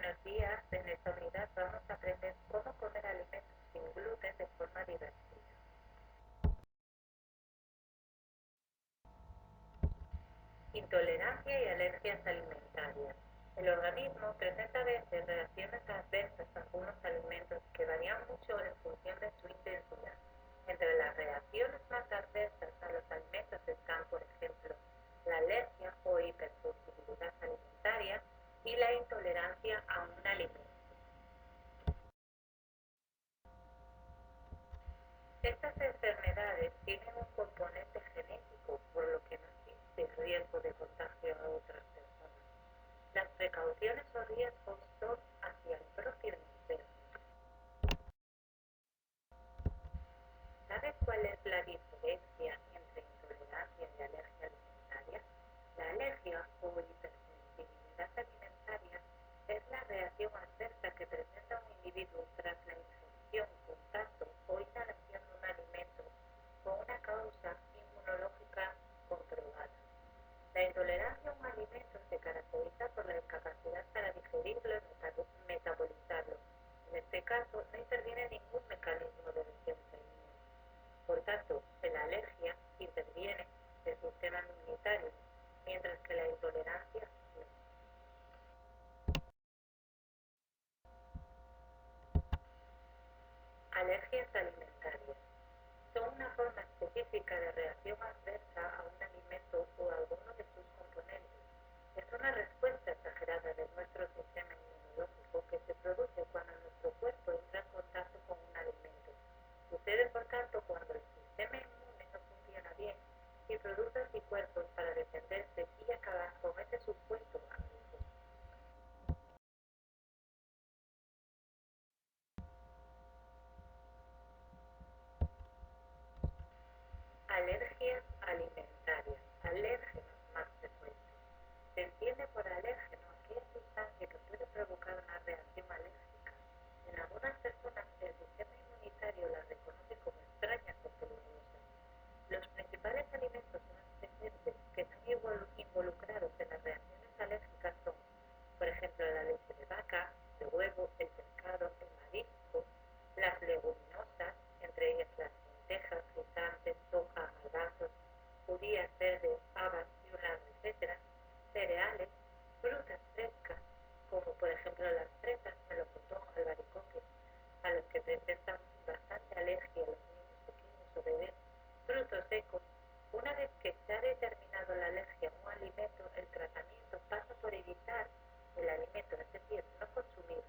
Buenos días, en esta unidad vamos a aprender cómo comer alimentos sin gluten de forma divertida. Intolerancia y alergias alimentarias. El organismo presenta a veces reacciones adversas a algunos alimentos que varían mucho en función de su intensidad. Entre las reacciones más adversas a los alimentos están, por ejemplo, la alergia o hipersensibilidad alimentaria y la intolerancia a un alimento. Estas enfermedades tienen un componente genético, por lo que no existe riesgo de contagio a otras personas. Las precauciones o riesgos son hacia el propio enfermo. ¿Sabes cuál es la diferencia entre intolerancia y alergia alimentaria? La alergia o hipersensibilidad alimentaria es la reacción adversa que presenta un individuo tras la ingestión, contacto o inhalación de un alimento con una causa inmunológica comprobada. La intolerancia a un alimento se caracteriza por la incapacidad para digerirlo y metabolizarlo. En este caso, no interviene ningún mecanismo de defensa inmune. Por tanto, en la alergia interviene el sistema inmunitario, mientras que la intolerancia no. Alergias alimentarias. Son una forma específica de reacción adversa a un alimento o a alguno de sus componentes. Es una respuesta exagerada de nuestro sistema inmunológico que se produce cuando nuestro cuerpo entra en contacto con un alimento. Sucede, por tanto, cuando el sistema inmune no funciona bien y produce anticuerpos para defenderse y acabar con ese supuesto amigo. Alergias alimentarias. Alérgenos más frecuentes. Se entiende por alérgeno aquella sustancia que puede provocar una reacción alérgica. En algunas personas el sistema inmunitario la reconoce como extrañas o peligrosas. Los principales alimentos más presentes que están involucrados en las reacciones alérgicas son, por ejemplo, la leche de vaca, el huevo, el pescado, el marisco, las leguminosas, entre ellas las lentejas, guisantes, soja, garbanzos, judías, verdes, habas, yunas, etc., cereales, frutas frescas, como por ejemplo las fresas, melocotón, albaricoque, a los que presentan bastante alergia a los niños pequeños o bebés, frutos secos. Una vez que se ha determinado la alergia a un alimento, el tratamiento pasa por evitar el alimento, es decir, no consumirlo.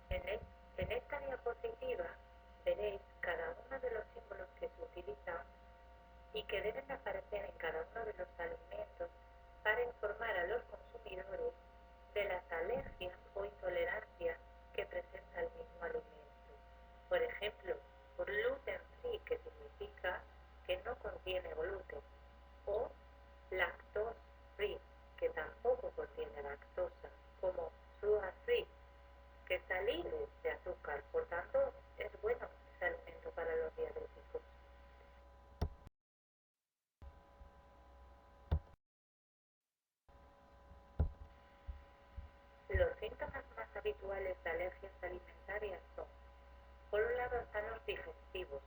En esta diapositiva veréis cada uno de los símbolos que se utilizan y que deben aparecer en cada uno de los alimentos para informar a los consumidores de las alergias o intolerancias que presenta el mismo alimento. Por ejemplo, gluten free, que significa que no contiene gluten, o lactose free, que tampoco contiene lactosa, como sugar free, que está libre de azúcar, por tanto es bueno ese alimento para los diabéticos. Los síntomas más habituales de alergias alimentarias son, por un lado están los digestivos,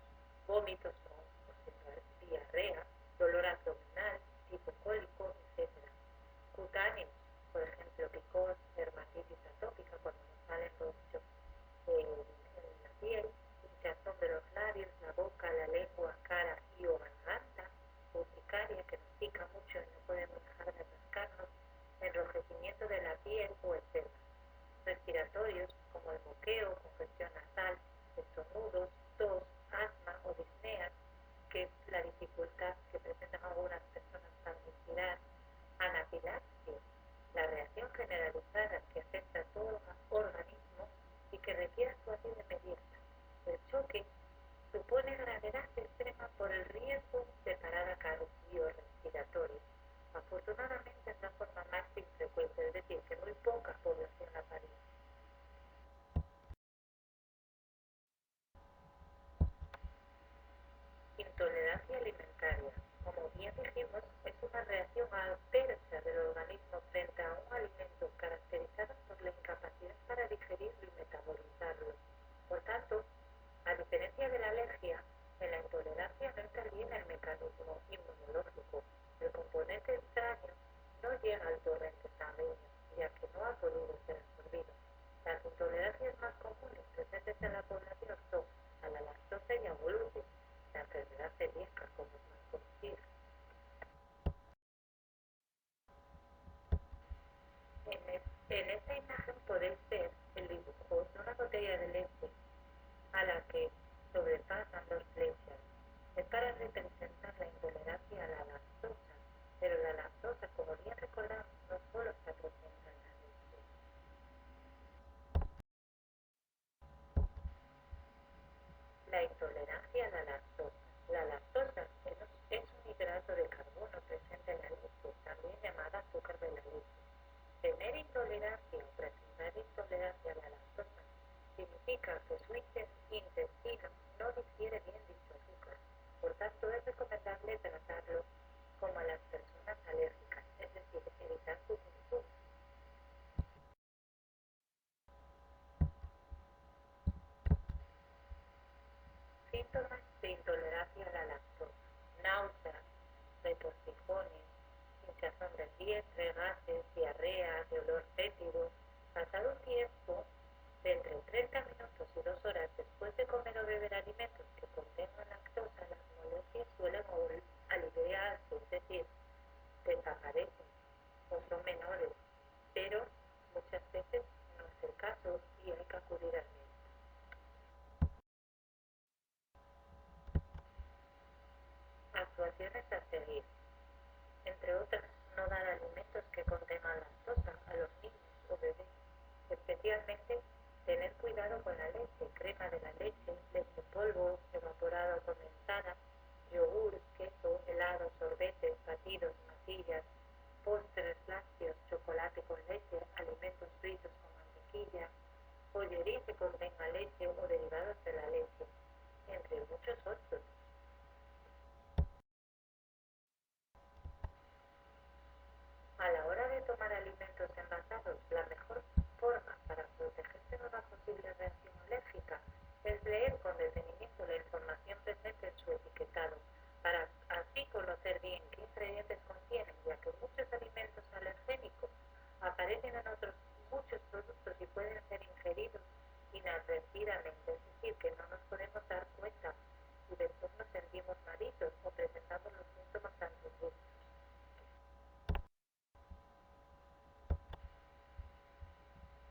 vómitos o diarrea, dolor abdominal, tipo cólico, etc. Cutáneos, por ejemplo, picor, dermatitis atópica cuando nos salen ronchos en la piel, hinchazón de los labios, la boca, la lengua, cara y o garganta, urticaria que nos pica mucho y no podemos dejar de rascarnos, enrojecimiento de la piel o edema. Respiratorios como el moqueo, congestión nasal, estornudos, tos, asma o disnea, que es la dificultad diestre, gases, diarrea, de olor fétido. Pasado un tiempo de entre 30 minutos y 2 horas después de comer o beber alimentos que contengan lactosa, las molestias suelen aliviarse, es decir, desaparecen o son menores, pero muchas veces no es el caso y hay que acudir al médico. Actuaciones a seguir. Entre otras, no dar alimentos que contengan lactosa a los niños o bebés. Especialmente, tener cuidado con la leche, crema de la leche, leche en polvo, evaporada o condensada, yogur, queso, helados, sorbetes, batidos, masillas, postres lácteos, chocolate con leche, alimentos fritos con mantequilla, pollería que contenga leche o derivados de la leche, entre muchos otros. A la hora de tomar alimentos envasados, la mejor forma para protegerse de una posible reacción alérgica es leer con detenimiento la información presente en su etiquetado, para así conocer bien qué ingredientes contienen, ya que muchos alimentos alergénicos aparecen en otros muchos productos y pueden ser ingeridos inadvertidamente, es decir, que no nos podemos dar cuenta y después nos sentimos malitos o presentamos los síntomas antes de.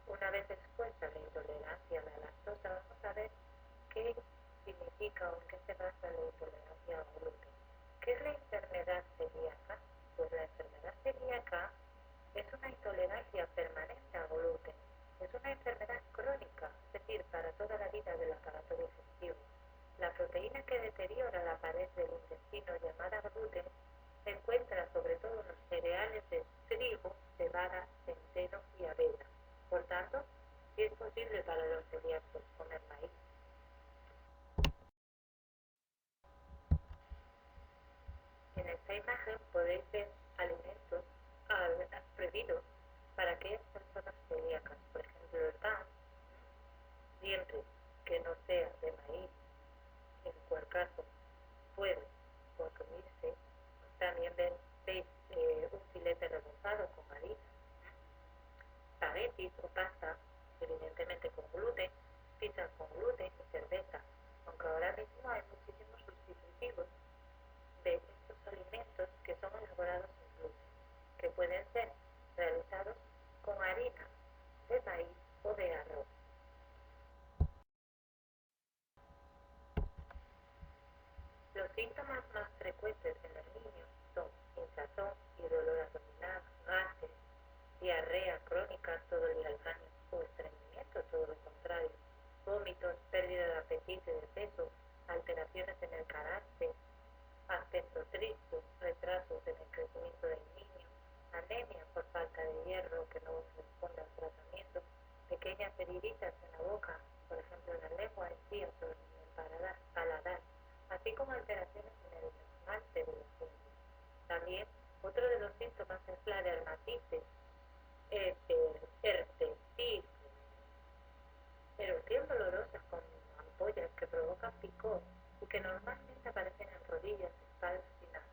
Una vez expuesta la intolerancia a la lactosa, vamos a ver qué significa o en qué se basa la intolerancia al gluten. ¿Qué es la enfermedad celíaca? Pues la enfermedad celíaca es una intolerancia permanente al gluten. Es una enfermedad crónica, es decir, para toda la vida del aparato digestivo. La proteína que deteriora la pared del intestino llamada gluten se encuentra sobre todo en los cereales de trigo, cebada, centeno y avena. Por tanto, sí es posible para los celíacos comer maíz. En esta imagen podéis ver alimentos prohibidos para aquellas personas celíacas. Por ejemplo, el pan, siempre que no sea de maíz, en cual caso puede consumirse. También veis un filete rebozado con harina, espaguetis o pasta, evidentemente con gluten, pizzas con gluten y cerveza, aunque ahora mismo hay muchísimos sustitutivos de estos alimentos que son elaborados sin gluten, que pueden ser realizados con harina de maíz o de arroz. Los síntomas más frecuentes en el niño son hinchazón y dolor abdominal, gases, diarrea crónica todo el día al baño o estreñimiento, todo lo contrario, vómitos, pérdida de apetito y de peso, alteraciones en el carácter, aspecto triste, retrasos en el crecimiento del niño, anemia por falta de hierro que no responde al tratamiento, pequeñas heriditas en la boca, por ejemplo en la lengua, encías o en el paladar, así como alteraciones en el esmalte de los dientes. También otro de los síntomas es la dermatitis, herpesitis, erupción dolorosa con ampollas que provocan picor y que normalmente aparecen en rodillas, espaldas y manos.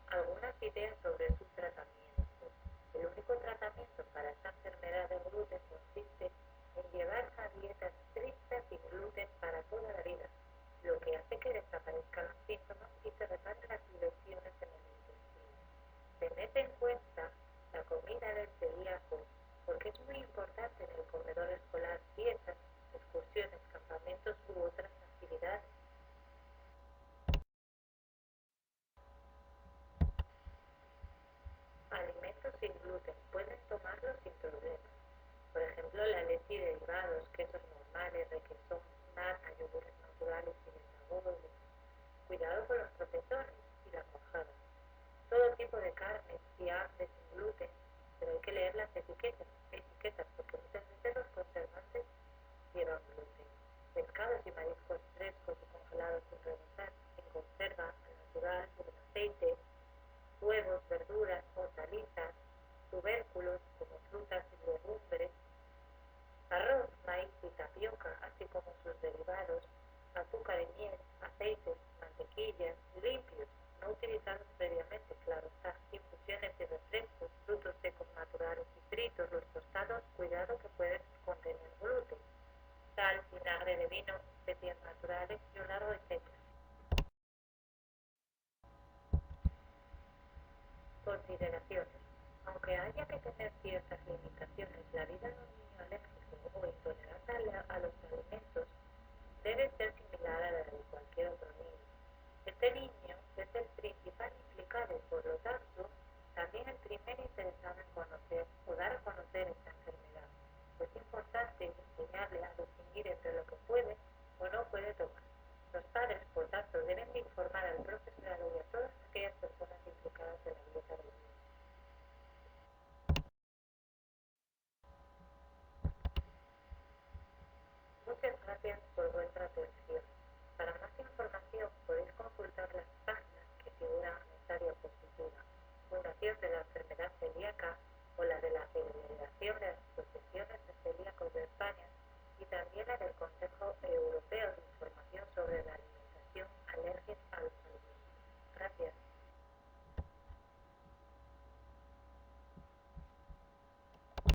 Algunas ideas sobre su tratamiento. El único tratamiento para esta enfermedad de gluten consiste en llevar una dieta estricta sin gluten para toda la vida, lo que hace que desaparezca madre de vino, de pies naturales y un largo etcétera. Consideraciones. Aunque haya que tener ciertas limitaciones, la vida de un niño alérgico o intolerante a los alimentos debe ser similar a la de cualquier otro niño. Este niño es el principal implicado y por lo tanto también el primer interesado en conocer o dar a conocer esta enfermedad. Es importante enseñarle a distinguir entre lo que puede o no puede tomar. Los padres, por tanto, deben de informar al profesorado y a todas aquellas personas implicadas en la dieta del niño. Muchas gracias por vuestra atención. Para más información podéis consultar las páginas que figuran en esta diapositiva: Fundación de la Enfermedad Celíaca o la de la Federación de Asociaciones de Celíacos de España y también la del Consejo Europeo de Información sobre la Alimentación.